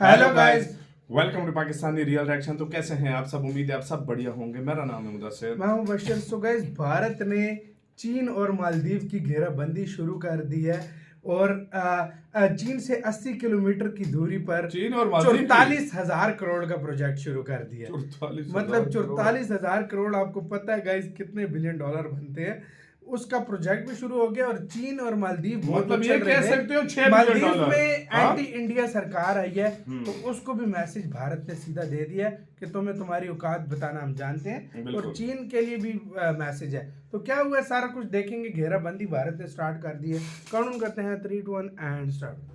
Hello guys, welcome to Pakistani real reaction. तो कैसे हैं आप सब? उम्मीद है आप सब बढ़िया होंगे। मेरा नाम है मुदस्सिर। मैं हूं बशीर। सो गाइस, भारत ने चीन और मालदीव की घेराबंदी शुरू कर दी है और चीन से 80 किलोमीटर की दूरी पर चीन और मालदीव 44,000 करोड़ का प्रोजेक्ट शुरू कर दिया। 44,000 मतलब 44,000 करोड़, आपको पता है गाइस कितने बिलियन डॉलर बनते हैं। उसका प्रोजेक्ट भी शुरू हो गया और चीन और मालदीव मतलब ये कह सकते हो 6 बिलियन मालदीव डॉलर में एंटी इंडिया सरकार आई है, तो उसको भी मैसेज भारत ने सीधा दे दिया है कि तुम्हें तुम्हारी औकात बताना हम जानते हैं। और चीन के लिए भी मैसेज है। तो क्या हुआ है सारा कुछ देखेंगे। घेराबंदी भारत ने स्टार्ट कर दी है। काउंट करते हैं 3, 2, 1 एंड स्टार्ट।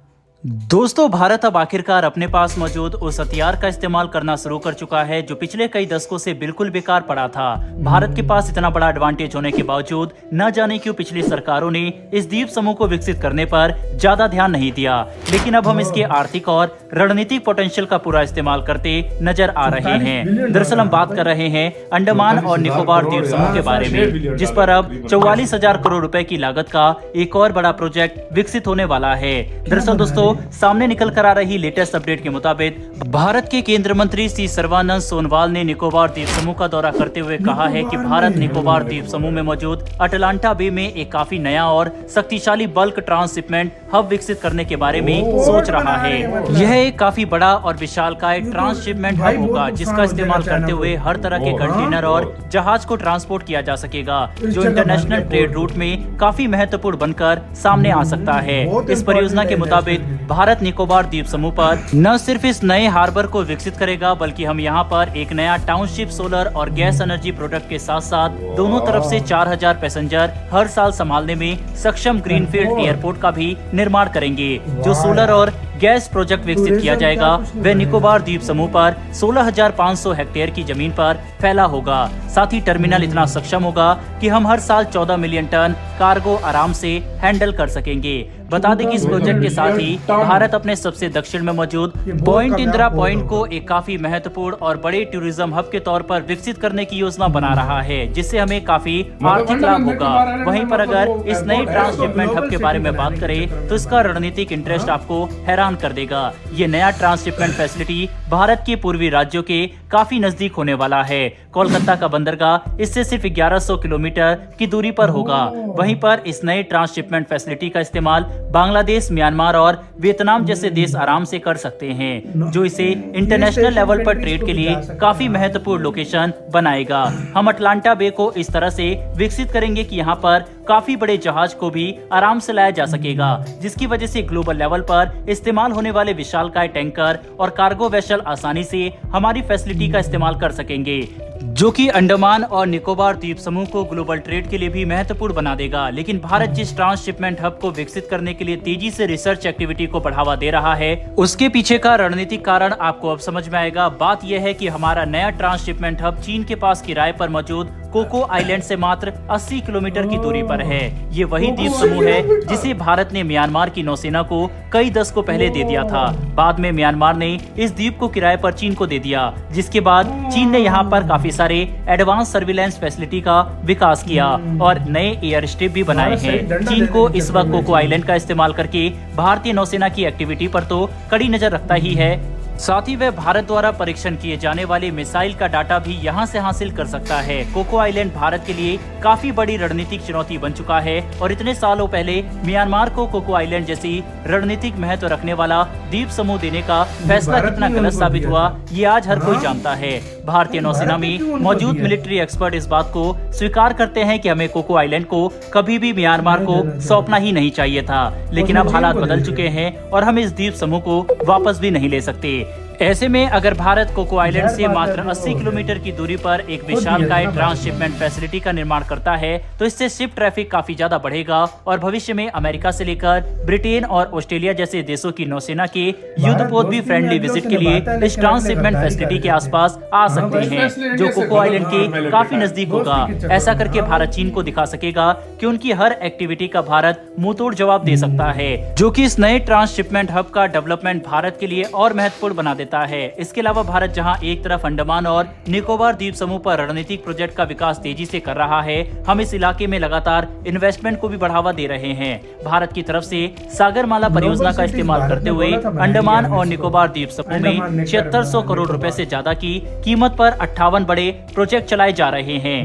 दोस्तों, भारत अब आखिरकार अपने पास मौजूद उस हथियार का इस्तेमाल करना शुरू कर चुका है जो पिछले कई दशकों से बिल्कुल बेकार पड़ा था। भारत के पास इतना बड़ा एडवांटेज होने के बावजूद न जाने क्यों पिछली सरकारों ने इस द्वीप समूह को विकसित करने पर ज्यादा ध्यान नहीं दिया, लेकिन अब हम इसके आर्थिक और रणनीतिक पोटेंशियल का पूरा इस्तेमाल करते नजर आ रहे हैं। दरअसल हम बात कर रहे हैं अंडमान और निकोबार द्वीप समूह के बारे में, जिस पर अब 44,000 करोड़ रुपए की लागत का एक और बड़ा प्रोजेक्ट विकसित होने वाला है। दरअसल दोस्तों, सामने निकल कर आ रही लेटेस्ट अपडेट के मुताबिक भारत के केंद्रीय मंत्री श्री सर्बानंद सोनोवाल ने निकोबार द्वीप समूह का दौरा करते हुए कहा है कि भारत निकोबार द्वीप समूह में मौजूद अटलांटा बे में एक काफी नया और शक्तिशाली बल्क ट्रांसशिपमेंट हब विकसित करने के बारे में सोच रहा है। यह एक काफी बड़ा और विशालकाय ट्रांसशिपमेंट हब होगा जिसका इस्तेमाल करते हुए हर तरह के कंटेनर और जहाज को ट्रांसपोर्ट किया जा सकेगा, जो इंटरनेशनल ट्रेड रूट में काफी महत्वपूर्ण बनकर सामने आ सकता है। इस परियोजना के मुताबिक भारत निकोबार द्वीप समूह पर न सिर्फ इस नए हार्बर को विकसित करेगा, बल्कि हम यहाँ पर एक नया टाउनशिप सोलर और गैस एनर्जी प्रोडक्ट के साथ साथ दोनों तरफ से 4,000 पैसेंजर हर साल संभालने में सक्षम ग्रीनफील्ड एयरपोर्ट का भी निर्माण करेंगे। जो सोलर और गैस प्रोजेक्ट विकसित किया जाएगा वह निकोबार द्वीप समूह पर 16,500 हेक्टेयर की जमीन पर फैला होगा। साथ ही टर्मिनल इतना सक्षम होगा कि हम हर साल 14 मिलियन टन कार्गो आराम से हैंडल कर सकेंगे। बता दें कि इस प्रोजेक्ट के साथ ही भारत अपने सबसे दक्षिण में मौजूद पॉइंट इंदिरा पॉइंट को एक काफी महत्वपूर्ण और बड़े टूरिज्म हब के तौर पर विकसित करने की योजना बना रहा है, जिससे हमें काफी आर्थिक लाभ होगा। वहीं पर अगर इस नए ट्रांसशिपमेंट हब के बारे में बात करें तो इसका रणनीतिक इंटरेस्ट आपको हैरान कर देगा। ये नया ट्रांसशिपमेंट फैसिलिटी भारत के पूर्वी राज्यों के काफी नजदीक होने वाला है। कोलकाता का बंदरगाह इससे सिर्फ 1100 किलोमीटर की दूरी पर होगा। वहीं पर इस नए ट्रांसशिपमेंट फैसिलिटी का इस्तेमाल बांग्लादेश, म्यांमार और वियतनाम जैसे देश आराम से कर सकते हैं, जो इसे इंटरनेशनल लेवल पर ट्रेड के लिए काफी महत्वपूर्ण लोकेशन बनाएगा। हम अटलांटा बे को इस तरह से विकसित करेंगे कि यहाँ पर काफी बड़े जहाज को भी आराम से लाया जा सकेगा, जिसकी वजह से ग्लोबल लेवल पर इस्तेमाल होने वाले विशालकाय टैंकर और कार्गो वेसल आसानी से हमारी फैसिलिटी का इस्तेमाल कर सकेंगे, जो कि अंडमान और निकोबार द्वीप समूह को ग्लोबल ट्रेड के लिए भी महत्वपूर्ण बना देगा। लेकिन भारत जिस ट्रांसशिपमेंट हब को विकसित करने के लिए तेजी से रिसर्च एक्टिविटी को बढ़ावा दे रहा है, उसके पीछे का रणनीतिक कारण आपको अब समझ में आएगा। बात यह है कि हमारा नया ट्रांसशिपमेंट हब चीन के पास किराए पर मौजूद कोको आइलैंड से मात्र 80 किलोमीटर की दूरी पर है। ये वही द्वीप समूह है जिसे भारत ने म्यांमार की नौसेना को कई दशकों पहले दे दिया था। बाद में म्यांमार ने इस द्वीप को किराए पर चीन को दे दिया, जिसके बाद चीन ने यहाँ पर काफी सारे एडवांस सर्विलेंस फैसिलिटी का विकास किया और नए एयर स्ट्रिप भी बनाए हैं। चीन को इस वक्त कोको आइलैंड का इस्तेमाल करके भारतीय नौसेना की एक्टिविटी पर तो कड़ी नजर रखता ही है, साथ ही वह भारत द्वारा परीक्षण किए जाने वाले मिसाइल का डाटा भी यहां से हासिल कर सकता है। कोको आइलैंड भारत के लिए काफी बड़ी रणनीतिक चुनौती बन चुका है और इतने सालों पहले म्यांमार को कोको आइलैंड जैसी रणनीतिक महत्व रखने वाला द्वीप समूह देने का फैसला कितना गलत साबित हुआ, ये आज हर कोई जानता है। भारतीय नौसेना में मौजूद मिलिट्री एक्सपर्ट इस बात को स्वीकार करते हैं कि हमें कोको आइलैंड को कभी भी म्यांमार को सौंपना ही नहीं चाहिए था, लेकिन अब हालात बदल चुके हैं और हम इस द्वीप समूह को वापस भी नहीं ले सकते। ऐसे में अगर भारत कोको आइलैंड से मात्र 80 किलोमीटर की दूरी पर एक विशालकाय ट्रांसशिपमेंट फैसिलिटी का निर्माण करता है, तो इससे शिप ट्रैफिक काफी ज्यादा बढ़ेगा और भविष्य में अमेरिका से लेकर ब्रिटेन और ऑस्ट्रेलिया जैसे देशों की नौसेना के युद्धपोत भी फ्रेंडली विजिट के लिए इस ट्रांसशिपमेंट फैसिलिटी के आसपास आ सकते हैं, जो कोको आइलैंड के काफी नजदीक होगा। ऐसा करके भारत चीन को दिखा सकेगा कि उनकी हर एक्टिविटी का भारत मुंहतोड़ जवाब दे सकता है, जो कि इस नए ट्रांसशिपमेंट हब का डेवलपमेंट भारत के लिए और महत्वपूर्ण बना देता देता है। इसके अलावा भारत जहां एक तरफ अंडमान और निकोबार द्वीप समूह पर रणनीतिक प्रोजेक्ट का विकास तेजी से कर रहा है, हम इस इलाके में लगातार इन्वेस्टमेंट को भी बढ़ावा दे रहे हैं। भारत की तरफ से सागरमाला परियोजना का इस्तेमाल करते हुए अंडमान और निकोबार द्वीप समूह में 7600 करोड़ रुपए से ज्यादा की कीमत पर 58 बड़े प्रोजेक्ट चलाए जा रहे हैं।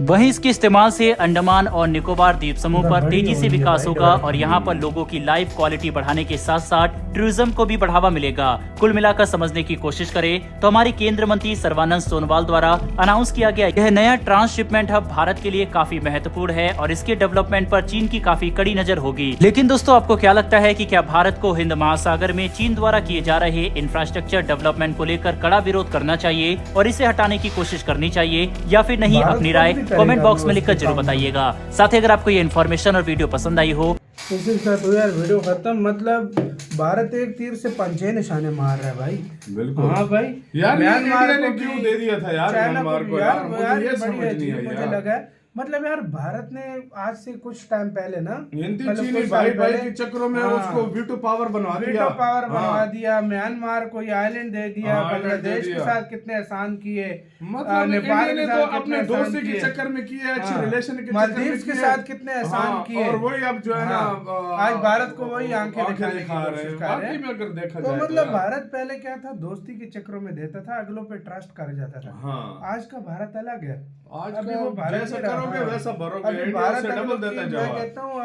वहीं इसके इस्तेमाल से अंडमान और निकोबार द्वीप समूह पर तेजी से विकास होगा और यहाँ पर लोगों की लाइफ क्वालिटी बढ़ाने के साथ साथ टूरिज्म को भी बढ़ावा मिलेगा। कुल मिलाकर समझने की कोशिश करें तो हमारे केंद्रीय मंत्री सर्बानंद सोनोवाल द्वारा अनाउंस किया गया यह नया ट्रांसशिपमेंट हब भारत के लिए काफी महत्वपूर्ण है और इसके डेवलपमेंट पर चीन की काफी कड़ी नजर होगी। लेकिन दोस्तों, आपको क्या लगता है कि क्या भारत को हिंद महासागर में चीन द्वारा किए जा रहे इंफ्रास्ट्रक्चर डेवलपमेंट को लेकर कड़ा विरोध करना चाहिए और इसे हटाने की कोशिश करनी चाहिए या फिर नहीं? अपनी राय कमेंट बॉक्स में लिखकर जरूर बताइएगा। साथ ही अगर आपको ये इन्फॉर्मेशन और वीडियो पसंद आई हो इसी के साथ यार वीडियो खत्म। मतलब भारत एक तीर से 5 निशाने मार रहा है भाई। बिल्कुल। हाँ भाई, यार म्यांमार ने को क्यों भी, दे दिया था यार म्यांमार को? यार मुझे ये बड़ी समझ नहीं अजीब आई मुझे यार। लगा है। मतलब यार भारत ने आज से कुछ टाइम पहले ना हिंदी मतलब चीनी कुछ भाई साल भाई पहले- के चक्रों में हाँ, उसको वीटो पावर बनवा दिया। वीटो पावर बनवा हाँ। दिया। म्यांमार को ये आइलैंड दे दिया। हाँ, आइलैंड बांग्लादेश दे के दिया। साथ कितने एहसान किए। मतलब नेपाल इंडिया ने के तो साथ अपने कितने दोस्ती एहसान के किए। चक्कर में किए, अच्छे हाँ, रिलेशन के चक्कर में मालदीव्स के किए। साथ कितने एहसान हाँ, किए। और वही अब जो है ना आज भारत को वही आंखें दिखाने की दिखा रहे कोशिश हैं। कर रहे वाकई हैं। में अगर देखा तो जाए मतलब यार। भारत पहले क्या था, दोस्ती के चक्रों में देता था, अगलों पे ट्रस्ट कर जाता था। हाँ। आज का भारत अलग है। आज अभी का वो भारत जैसा नहीं रहा। करोगे हाँ। वैसा भरोगे। अभी इंडिया भारत से अगलों डबल की- देता है मैं जवाब। कहता हूँ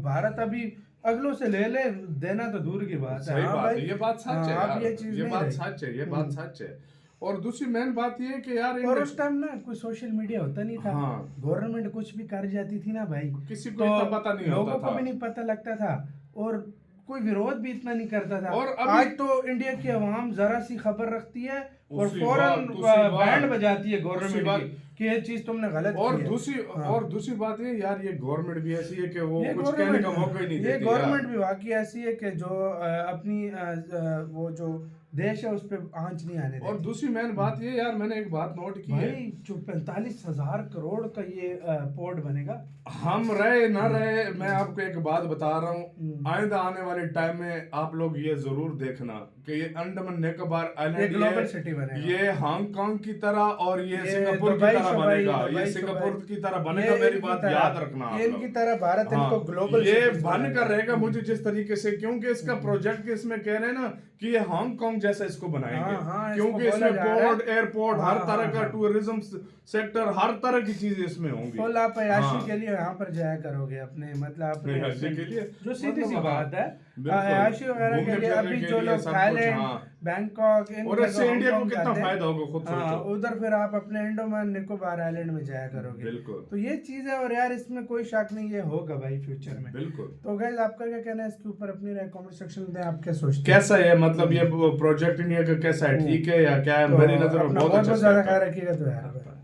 भारत अभी अगलों से ले ले, देना तो दूर की बात है। सही हाँ बात भाई, है, ये बात सच है अब यार। ये चीज ये नहीं बात रही। सच है, ये बात सच है। और दूसरी मेन बात ये है कि यार और इंडिया- उस टाइम ना कोई सोशल मीडिया होता नहीं था। हाँ। गवर्नमेंट कुछ भी कर जाती थी ना भाई, किसी को इतना पता नहीं होता लोगों को था। भी नहीं पता लगता था और कोई विरोध भी इतना नहीं करता था। और अभी- आज तो इंडिया की आवाम जरा सी खबर रखती है और उसी फौरन बात- बैंड बजाती है उसी गवर्नमेंट बात- की कि ये चीज तुमने गलत और की है। दूसरी बात ये यार, ये गवर्नमेंट भी ऐसी है कि वो ये कुछ government- कहने का मौका ही नहीं ये देती गवर्नमेंट यार। भी वाकई ऐसी है कि जो अपनी वो जो देश है उस पे आंच नहीं आने और देती। दूसरी मेन बात ये यार, मैंने एक बात नोट की है। भाई जो 45,000 करोड़ का ये पोर्ट बनेगा। हम रहे ना रहे, मैं आपको एक बात बता रहा हूँ, हम्म। आइंदा आने वाले टाइम में आप लोग ये जरूर देखना कि ये अंडमान निकोबार ये आइलैंड ग्लोबल सिटी बनेगा। ये हांगकांग की तरह और ये ये सिंगापुर की दुबई, तरह शबाई, बनेगा। दुबई, ये शबाई। सिंगापुर की तरह ये बनेगा। मेरी इनकी बात तरह- याद रखना आप ये इनकी लोग। तरह भारत हाँ, इनको ग्लोबल ये सिटीज बन बनाएगा। कर रहेगा मुझे जिस तरीके से, क्योंकि इसका प्रोजेक्ट इसमें कह रहे हैं ना कि ये हांगकांग जैसा इसको बनाएंगे। हाँ, इसको क्योंकि बोला इसमें जा रहा है। पोर्ट, एयरपोर्ट, हर हाँ, तरह हाँ, का हाँ। टूरिज्म सेक्टर, हर तरह की चीजें इसमें होंगी। फुल आप अय्याशी हाँ। के लिए यहाँ पर जाया करोगे अपने, मतलब अपने अय्याशी के लिए? जो सीधी सी मतलब बात है, बिल्कुल। अय्याशी वगैरह के घूमने लिए फिरने अभी के जो लिए लोग सब कुछ, थाईलैंड, हाँ। बैंकॉक, इन और इससे जगहों इंडिया को हांगकांग कितना जाते हैं। फायदा होगा खुद हाँ, सोचो। उधर फिर आप अपने अंडमान निकोबार आइलैंड में जाया करोगे। बिल्कुल। तो ये चीज है और यार इसमें कोई शक नहीं, ये होगा भाई फ्यूचर में। बिल्कुल। तो गाइस आपका क्या कहना है इसके ऊपर? अपनी राय कमेंट सेक्शन में दें। आप क्या सोचते हैं? कैसा है मतलब ये प्रोजेक्ट इंडिया का कैसा है, ठीक है या क्या है? मेरी नजर में अपना बहुत अच्छा ज्यादा step है। ख्याल रखिएगा तो यार।